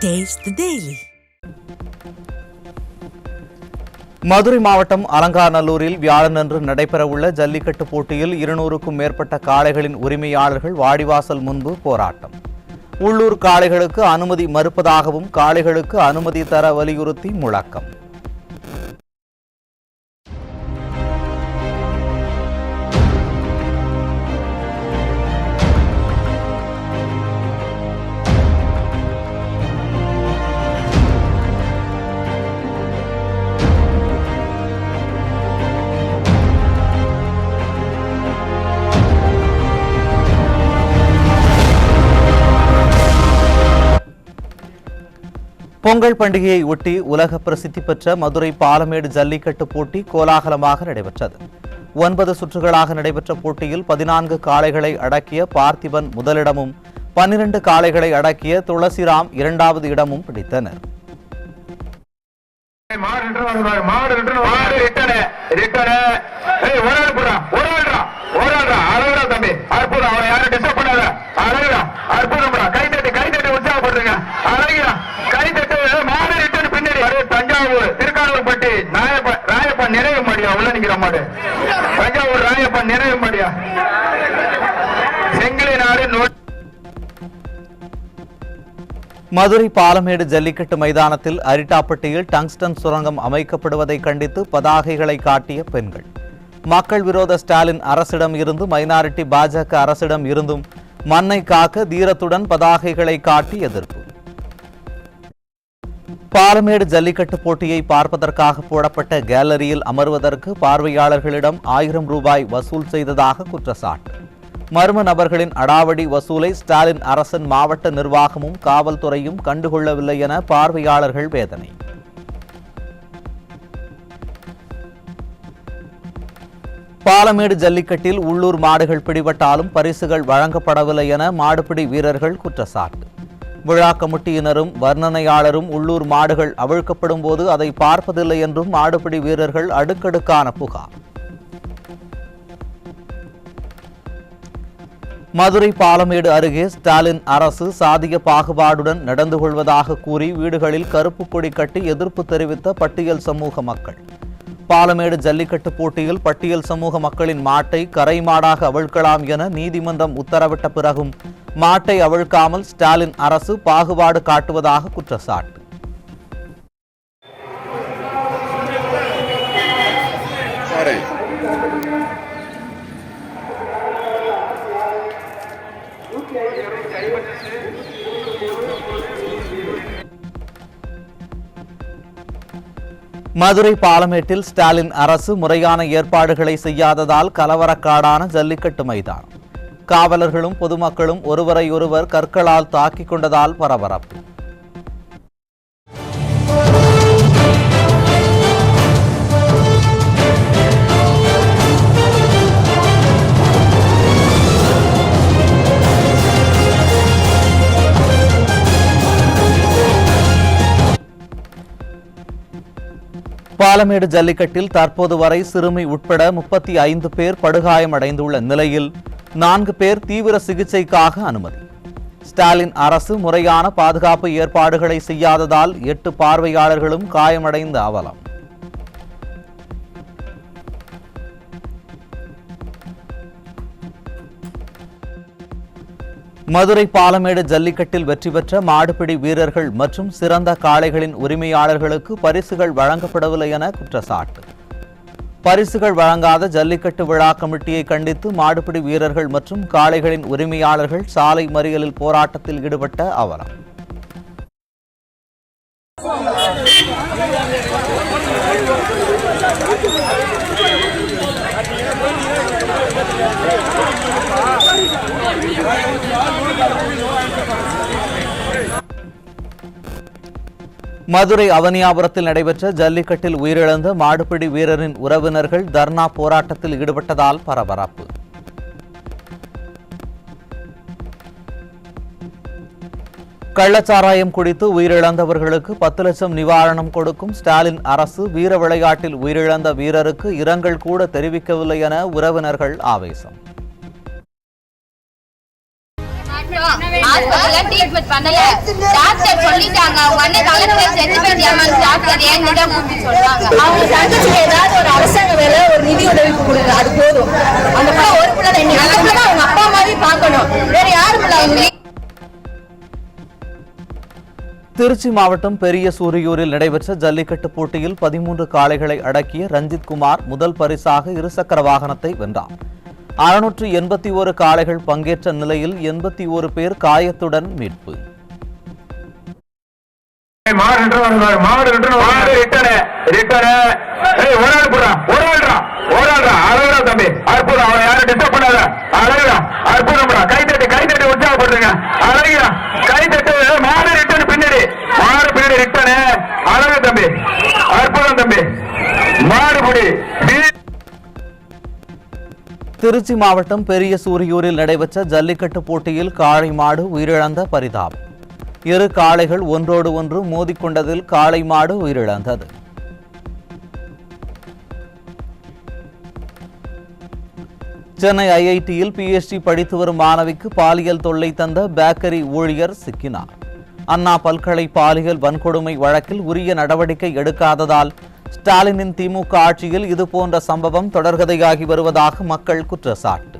Taste the Daily. Madurai மாவட்டம் அலங்காநல்லூரில் வியாழனன்று நடைபெறவுள்ள ஜல்லிக்கட்டு போட்டியில் 200க்கும் மேற்பட்ட காளைகளின் உரிமையாளர்கள் வாடிவாசல் முன்பு போராட்டம். உள்ளூர் காளைகளுக்கு அனுமதி மறுப்பதாகவும் காளைகளுக்கு அனுமதி தர வலியுறுத்தி முழக்கம். பொங்கல் பண்டிகையை ஒட்டி உலக பிரசித்தி பெற்ற மதுரை பாலமேடு ஜல்லிக்கட்டு போட்டி கோலாகலமாக நடைபெற்றது. 9 சுற்றுகளாக நடைபெற்ற போட்டியில் 14 காளைகளை அடக்கிய பார்த்திபன் முதலிடமும் 12 காளைகளை அடக்கிய துளசிராம் 2வது இடமும் பிடித்தனர். மதுரை பாலமேடு ஜல்லிக்கட்டு மைதானத்தில் அரிட்டாப்பட்டியில் டங்ஸ்டன் சுரங்கம் அமைக்கப்படுவதை கண்டித்து பதாகைகளை காட்டிய பெண்கள். மக்கள் விரோத ஸ்டாலின் அரசிடம் இருந்து மைனாரிட்டி பாஜக அரசிடம் இருந்தும் மண்ணை காக்க தீரத்துடன் பதாகைகளை காட்டி எதிர்ப்பு. பாலமேடு ஜல்லிக்கட்டு போட்டியை பார்ப்பதற்காக போடப்பட்ட கேலரியில் அமர்வதற்கு பார்வையாளர்களிடம் 1000 ரூபாய் வசூல் செய்ததாக குற்றச்சாட்டு. மர்ம நபர்களின் அடாவடி வசூலை ஸ்டாலின் அரசின் மாவட்ட நிர்வாகமும் காவல்துறையும் கண்டுகொள்ளவில்லை என பார்வையாளர்கள் வேதனை. பாலமேடு ஜல்லிக்கட்டில் உள்ளூர் மாடுகள் பிடிபட்டாலும் பரிசுகள் வழங்கப்படவில்லை என மாடுபிடி வீரர்கள் குற்றச்சாட்டு. விழா கமிட்டியினரும் வர்ணனையாளரும் உள்ளூர் மாடுகள் அவிழ்க்கப்படும் போது அதை பார்ப்பதில்லை என்றும் மாடுபிடி வீரர்கள் அடுக்கடுக்கான புகார். மதுரை பாலமேடு அருகே ஸ்டாலின் அரசு சாதிய பாகுபாடுடன் நடந்து கொள்வதாக கூறி வீடுகளில் கருப்பு கொடி கட்டி எதிர்ப்பு தெரிவித்த பட்டியல் சமூக மக்கள். பாலமேடு ஜல்லிக்கட்டு போட்டியில் பட்டியல் சமூக மக்களின் மாட்டை கரை மாடாக அவிழ்க்கலாம் என நீதிமன்றம் உத்தரவிட்ட பிறகும் மாட்டை அவிழ்க்காமல் ஸ்டாலின் அரசு பாகுபாடு காட்டுவதாக குற்றச்சாட்டு. மதுரை பாலமேட்டில் ஸ்டாலின் அரசு முறையான ஏற்பாடுகளை செய்யாததால் கலவரக்காடான ஜல்லிக்கட்டு மைதானம். காவலர்களும் பொதுமக்களும் ஒருவரையொருவர் கற்களால் தாக்கிக் கொண்டதால் பரபரப்பு. பாலமேடு ஜல்லிக்கட்டில் தற்போது வரை சிறுமி உட்பட 35 பேர் படுகாயமடைந்துள்ள நிலையில் 4 பேர் தீவிர சிகிச்சைக்காக அனுமதி. ஸ்டாலின் அரசு முறையான பாதுகாப்பு ஏற்பாடுகளை செய்யாததால் 8 பார்வையாளர்களும் காயமடைந்த அவலம். மதுரை பாலமேடு ஜல்லிக்கட்டில் வெற்றி பெற்ற மாடுபிடி வீரர்கள் மற்றும் சிறந்த காளைகளின் உரிமையாளர்களுக்கு பரிசுகள் வழங்கப்படவில்லை என குற்றச்சாட்டு. பரிசுகள் வழங்காத ஜல்லிக்கட்டு விழா கமிட்டியை கண்டித்து மாடுபிடி வீரர்கள் மற்றும் காளைகளின் உரிமையாளர்கள் சாலை மறியலில் போராட்டத்தில் ஈடுபட்ட அவலம். மதுரை அவனியாபுரத்தில் நடைபெற்ற ஜல்லிக்கட்டில் உயிரிழந்த மாடுபிடி வீரரின் உறவினர்கள் தர்ணா போராட்டத்தில் ஈடுபட்டதால் பரபரப்பு. கள்ளச்சாராயம் குடித்து உயிரிழந்தவர்களுக்கு 10 லட்சம் நிவாரணம் கொடுக்கும் ஸ்டாலின் அரசு வீர விளையாட்டில் உயிரிழந்த வீரருக்கு இரங்கல் கூட தெரிவிக்கவில்லை என உறவினர்கள் ஆவேசம். ஹாஸ்பிட்டல்ல ட்ரீட்மெண்ட் பண்ணல. டாக்டர் சொல்லிட்டாங்க அவங்க அண்ணன் கலெக்டர் செட்டிபேட் எம்எல் டாக்டர் ஏன்கிட்ட கூப்பிட்டு சொல்றாங்க. அவங்க தங்கச்சிக்கு ஏதாவது ஒரு அரசாங்க வேலை ஒரு நிதி உதவி கொடுங்க, அது போதும். அந்த பிள்ளை ஒரு பிள்ளை தான், அந்த பிள்ளை அவங்க அப்பா மாதிரி பார்க்கணும், வேற யாரும் இல்லை. அவங்க திருச்சி மாவட்டம் பெரிய சூரியூரில் நடைபெற்ற ஜல்லிக்கட்டு போட்டியில் 13 காளைகளை அடக்கிய ரஞ்சித் குமார் முதல் பரிசாக இருசக்கர வாகனத்தை வென்றார். 681 காளைகள் பங்கேற்ற நிலையில் 81 பேர் காயத்துடன் மீட்பு. திருச்சி மாவட்டம் பெரிய சூரியூரில் நடைபெற்ற ஜல்லிக்கட்டு போட்டியில் காளை மாடு உயிரிழந்த பரிதாபம். இரு காளைகள் ஒன்றோடு ஒன்று மோதிக்கொண்டதில் காளை மாடு உயிரிழந்தது. சென்னை ஐஐடியில் PhD படித்து வரும் மாணவிக்கு பாலியல் தொல்லை தந்த பேக்கரி ஊழியர் சிக்கினார். அண்ணா பல்கலை பாலியல் வன்கொடுமை வழக்கில் உரிய நடவடிக்கை எடுக்காததால் ஸ்டாலினின் திமுக ஆட்சியில் இதுபோன்ற சம்பவம் தொடர்கதையாகி வருவதாக மக்கள் குற்றச்சாட்டு.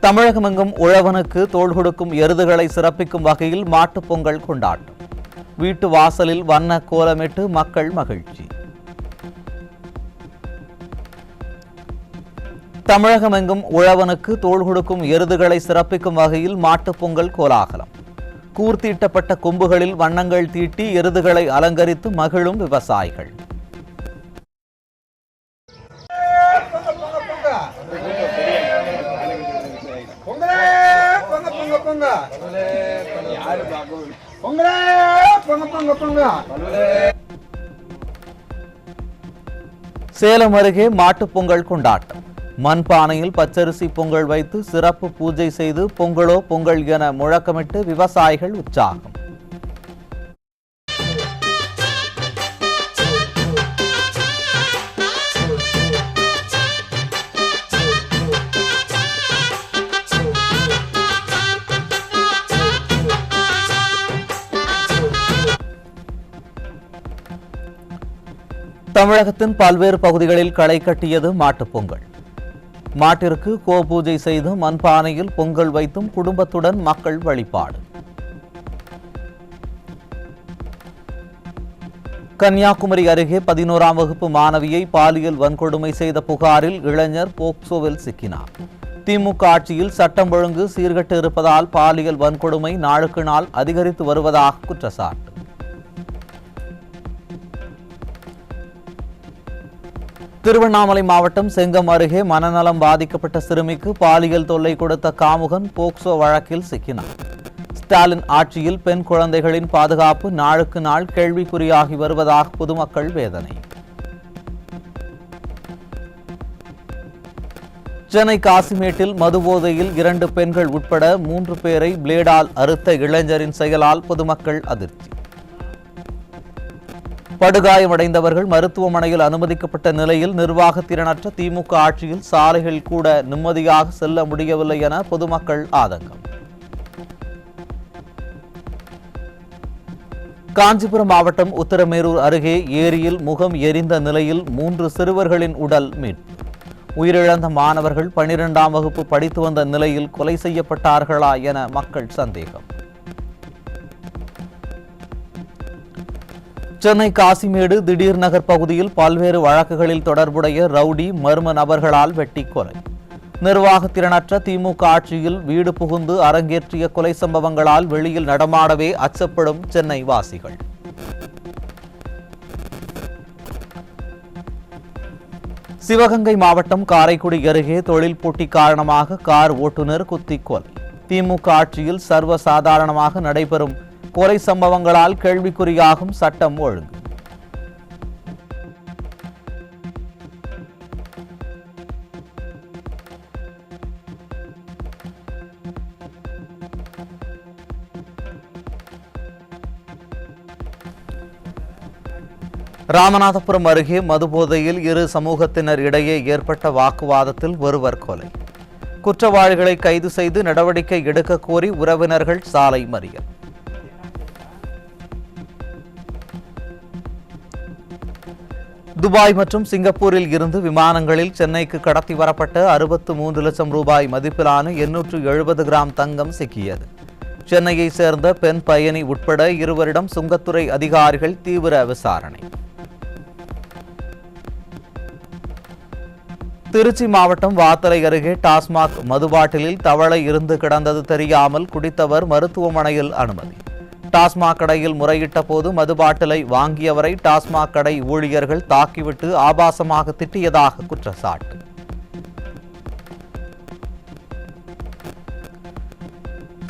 தமிழகமெங்கும் உழவனுக்கு தோள் கொடுக்கும் எருதுகளை சிறப்பிக்கும் வகையில் மாட்டுப் பொங்கல் கொண்டாட்டம். வீட்டு வாசலில் வண்ண கோலமிட்டு மக்கள் மகிழ்ச்சி. தமிழகமெங்கும் உழவனுக்கு தோள் கொடுக்கும் எருதுகளை சிறப்பிக்கும் வகையில் மாட்டுப் பொங்கல் கோலாகலம். கூர்த்தீட்டப்பட்ட கொம்புகளில் வண்ணங்கள் தீட்டி எருதுகளை அலங்கரித்து மகிழும் விவசாயிகள். சேலம் அருகே மாட்டுப் பொங்கல் கொண்டாட்டம். மண்பானையில் பச்சரிசி பொங்கல் வைத்து சிறப்பு பூஜை செய்து பொங்கலோ பொங்கல் என முழக்கமிட்டு விவசாயிகள் உற்சாகம். தமிழகத்தின் பல்வேறு பகுதிகளில் களை கட்டியது மாட்டுப் பொங்கல். மாட்டிற்கு கோபூஜை செய்து மண்பானையில் பொங்கல் வைத்தும் குடும்பத்துடன் மக்கள் வழிபாடு. கன்னியாகுமரி அருகே 11ஆம் வகுப்பு மாணவியை பாலியல் வன்கொடுமை செய்த புகாரில் இளைஞர் போக்சோவில் சிக்கினார். திமுக ஆட்சியில் சட்டம் ஒழுங்கு சீர்கெட்டு இருப்பதால் பாலியல் வன்கொடுமை நாளுக்கு நாள் அதிகரித்து வருவதாக குற்றச்சாட்டு. திருவண்ணாமலை மாவட்டம் செங்கம் அருகே மனநலம் பாதிக்கப்பட்ட சிறுமிக்கு பாலியல் தொல்லை கொடுத்த காமுகன் போக்சோ வழக்கில் சிக்கினார். ஸ்டாலின் ஆட்சியில் பெண் குழந்தைகளின் பாதுகாப்பு நாளுக்கு நாள் கேள்விக்குறியாகி வருவதாக பொதுமக்கள் வேதனை. சென்னை காசிமேட்டில் மதுபோதையில் 2 பெண்கள் உட்பட 3 பேரை பிளேடால் அறுத்த இளைஞரின் செயலால் பொதுமக்கள் அதிர்ச்சி. படுகாயமடைந்தவர்கள் மருத்துவமனையில் அனுமதிக்கப்பட்ட நிலையில் நிர்வாகத்திறனற்ற திமுக ஆட்சியில் சாலைகள் கூட நிம்மதியாக செல்ல முடியவில்லை என பொதுமக்கள் ஆதங்கம். காஞ்சிபுரம் மாவட்டம் உத்தரமேரூர் அருகே ஏரியில் முகம் எரிந்த நிலையில் 3 சிறுவர்களின் உடல் மீட்பு. உயிரிழந்த மாணவர்கள் 12ஆம் வகுப்பு படித்து வந்த நிலையில் கொலை செய்யப்பட்டார்களா என மக்கள் சந்தேகம். சென்னை காசிமேடு திடீர் நகர் பகுதியில் பல்வேறு வழக்குகளில் தொடர்புடைய ரவுடி மர்ம நபர்களால் வெட்டி கொலை. நிர்வாகத்திறனற்ற திமுக ஆட்சியில் வீடு புகுந்து அரங்கேற்றிய கொலை சம்பவங்களால் வெளியில் நடமாடவே அச்சப்படும் சென்னை வாசிகள். சிவகங்கை மாவட்டம் காரைக்குடி அருகே தொழில் போட்டி காரணமாக கார் ஓட்டுநர் குத்திக் கொலை. திமுக ஆட்சியில் சர்வசாதாரணமாக நடைபெறும் கொலை சம்பவங்களால் கேள்விக்குறியாகும் சட்டம் ஒழுங்கு. ராமநாதபுரம் அருகே மதுபோதையில் இரு சமூகத்தினர் இடையே ஏற்பட்ட வாக்குவாதத்தில் ஒருவர் கொலை. குற்றவாளிகளை கைது செய்து நடவடிக்கை எடுக்க கோரி உறவினர்கள் சாலை மறியல். துபாய் மற்றும் சிங்கப்பூரில் இருந்து விமானங்களில் சென்னைக்கு கடத்தி வரப்பட்ட 63 லட்சம் ரூபாய் மதிப்பிலான 870 கிராம் தங்கம் சிக்கியது. சென்னையை சேர்ந்த பெண் பயணி உட்பட இருவரிடம் சுங்கத்துறை அதிகாரிகள் தீவிர விசாரணை. திருச்சி மாவட்டம் வாத்தலை அருகே டாஸ்மாக் மதுபாட்டிலில் தவளை இருந்து கிடந்தது தெரியாமல் குடித்தவர் மருத்துவமனையில் அனுமதி. டாஸ்மாக் கடையில் முறையிட்ட போது மதுபாட்டிலை வாங்கியவரை டாஸ்மாக் கடை ஊழியர்கள் தாக்கிவிட்டு ஆபாசமாக திட்டியதாக குற்றச்சாட்டு.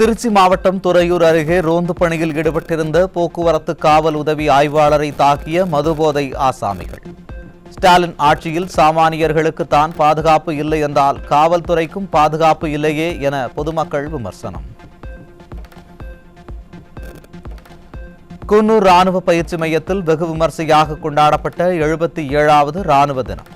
திருச்சி மாவட்டம் துறையூர் அருகே ரோந்து பணியில் ஈடுபட்டிருந்த போக்குவரத்து காவல் உதவி ஆய்வாளரை தாக்கிய மதுபோதை ஆசாமிகள். ஸ்டாலின் ஆட்சியில் சாமானியர்களுக்கு தான் பாதுகாப்பு இல்லை என்றால் காவல்துறைக்கும் பாதுகாப்பு இல்லையே என பொதுமக்கள் விமர்சனம். குன்னூர் ராணுவ பயிற்சி மையத்தில் வெகு விமர்சையாக கொண்டாடப்பட்ட 77வது ராணுவ தினம்.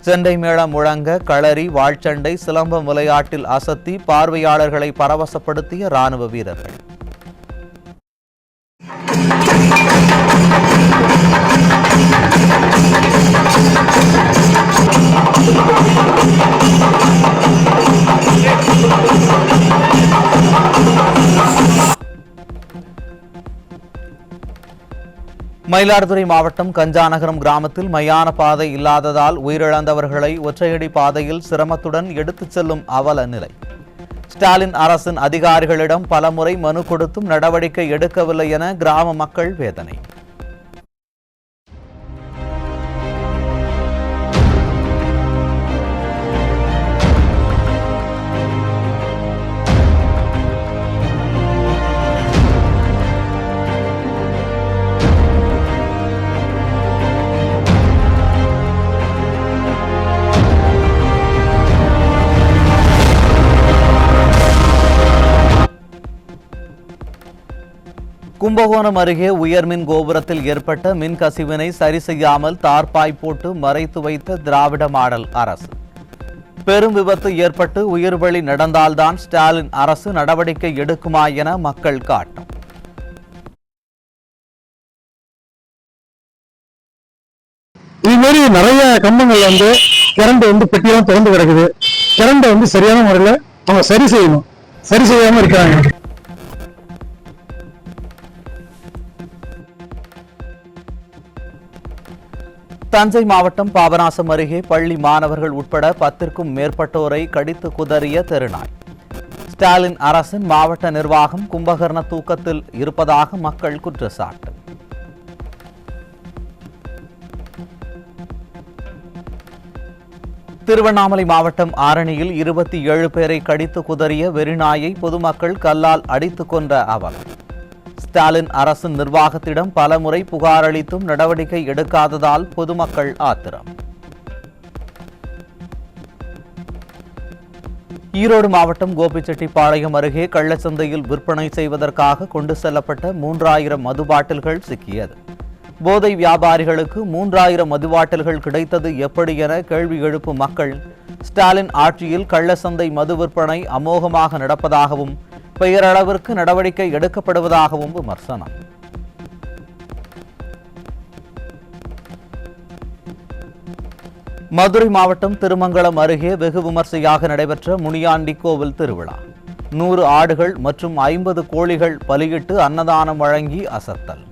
செண்டை மேளம் முழங்க களரி, வாழ்ச்சண்டை, சிலம்பம் விளையாட்டில் அசத்தி பார்வையாளர்களை பரவசப்படுத்திய ராணுவ வீரர்கள். மயிலாடுதுறை மாவட்டம் கஞ்சாநகரம் கிராமத்தில் மயான பாதை இல்லாததால் உயிரிழந்தவர்களை ஒற்றையடி பாதையில் சிரமத்துடன் எடுத்துச் செல்லும் அவல நிலை. ஸ்டாலின் அரசின் அதிகாரிகளிடம் பலமுறை மனு கொடுத்தும் நடவடிக்கை எடுக்கவில்லை என கிராம மக்கள் வேதனை. கும்பகோணம் அருகே உயர்மின் கோபுரத்தில் ஏற்பட்ட மின் கசிவினை சரி செய்யாமல் தார்பாய் போட்டு மறைத்து வைத்த திராவிட மாடல் அரசு. பெரும் விபத்து ஏற்பட்டு உயிர்வழி நடந்தால்தான் ஸ்டாலின் அரசு நடவடிக்கை எடுக்குமா என மக்கள் காட்டும். இதுமாரி நிறைய கம்பங்கள் கரண்ட் பெட்டியெல்லாம் திறந்து கிடக்குது. கரண்ட் சரியான முறையில் அவங்க சரி செய்யணும், சரி செய்யாம இருக்காங்க. தஞ்சை மாவட்டம் பாபநாசம் அருகே பள்ளி மாணவர்கள் உட்பட 10க்கும் மேற்பட்டோரை கடித்து குதறிய தெருநாய். ஸ்டாலின் அரசின் மாவட்ட நிர்வாகம் கும்பகர்ண தூக்கத்தில் இருப்பதாக மக்கள் குற்றச்சாட்டு. திருவண்ணாமலை மாவட்டம் ஆரணியில் 27 பேரை கடித்து குதறிய வெறிநாயை பொதுமக்கள் கல்லால் அடித்துக் கொன்ற அவலம். ஸ்டாலின் அரசின் நிர்வாகத்திடம் பலமுறை புகார் அளித்தும் நடவடிக்கை எடுக்காததால் பொதுமக்கள் ஆத்திரம். ஈரோடு மாவட்டம் கோபிச்செட்டிப்பாளையம் அருகே கள்ளச்சந்தையில் விற்பனை செய்வதற்காக கொண்டு செல்லப்பட்ட 3000 மது பாட்டில்கள் சிக்கியது. போதை வியாபாரிகளுக்கு 3000 மது பாட்டில்கள் கிடைத்தது எப்படி என கேள்வி எழுப்பும் மக்கள் ஸ்டாலின் ஆட்சியில் கள்ளச்சந்தை மது விற்பனை அமோகமாக நடப்பதாகவும் பெயரளவிற்கு நடவடிக்கை எடுக்கப்படுவதாகவும் விமர்சனம். மதுரை மாவட்டம் திருமங்கலம் அருகே வெகு விமர்சையாக நடைபெற்ற முனியாண்டி கோவில் திருவிழா. 100 ஆடுகள் மற்றும் 50 கோழிகள் பலியிட்டு அன்னதானம் வழங்கி அசத்தல்.